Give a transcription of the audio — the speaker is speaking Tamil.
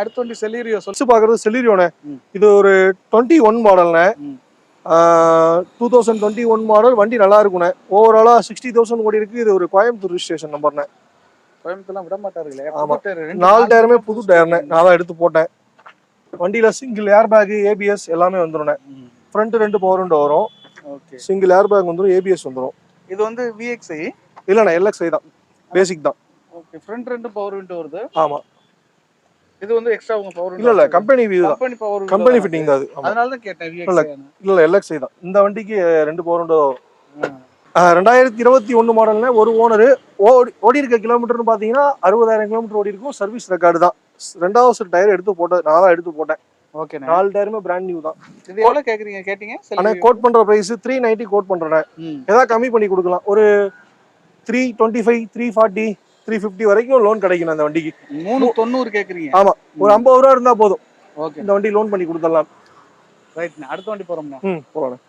அடுத்த வண்டி செலீரியோ சொல்லி பாக்குறது செலீரியோண்ணே. இது ஒரு 21 மாடல்ண்ணே. 2021 மாடல். வண்டி நல்லா இருக்குண்ணே. ஓவராலா 60,000 ஓடி இருக்கு. இது ஒரு கோயம்புத்தூர் ரிஜிஸ்ட்ரேஷன் நம்பர்ண்ணே. கோயம்புத்தூர்லாம் விட மாட்டாருங்களே. ஆமா, 4 டயருமே புது டயர்ண்ணே. நான் தான் எடுத்து போட்டேன். வண்டியில சிங்கிள் ஏர் பேக், ஏபிஎஸ் எல்லாமே வந்துருண்ணே. ஃப்ரண்ட் 2 பவர் விண்டோ வரும். ஓகே. சிங்கிள் ஏர் பேக் வந்துரும், ஏபிஎஸ் வந்துரும். இது வந்து விஎக்ஸ்ஐ இல்லண்ணே, எல்எக்ஸ்ஐ தான். பேசிக் தான். ஓகே. ஃப்ரண்ட் 2 பவர் விண்டோ வருது. ஆமா. இது வந்து எக்ஸ்ட்ரா உங்க பவர் விண்டோ இல்ல, கம்பெனி வியூ தான். Company power window. Company fitting தான் அது. அதனால தான் கேட்டேன் விஎக்ஸ்ஐ. இல்ல எல்எக்ஸ்ஐ தான். இந்த வண்டிக்கு 2 பவர் விண்டோ. 2021 மாடல்ல ஒரு ஓனர். ஓடி இருக்க கிலோமீட்டர்னு பாத்தீங்கன்னா 60,000 கிலோமீட்டர் ஓடி இருக்கும். சர்வீஸ் ரெக்கார்டு தான். ரெண்டாவது டயர் எடுத்து போட்டேன். நான் தான் எடுத்து போட்டேன். ஓகே. 4 டயருமே பிராண்ட் நியூ தான். இது எவ்வளவு கேட்டீங்க? அண்ணா கோட் பண்ற பிரைஸ் 390 கோட் பண்றேன். ஏதாவது கம்மி பண்ணி கொடுக்கலாம். ஒரு 325, 340, 350 வரைக்கும் லோன் கிடைக்கும் அந்த வண்டிக்கு. 390 கேக்குறீங்க? ஆமா, ஒரு 50 ரூபா இருந்தா போதும். ஓகே. இந்த வண்டி லோன் பண்ணி கொடுத்துடலாம். ரைட். அடுத்த வண்டி போறோம்னா போறோம்.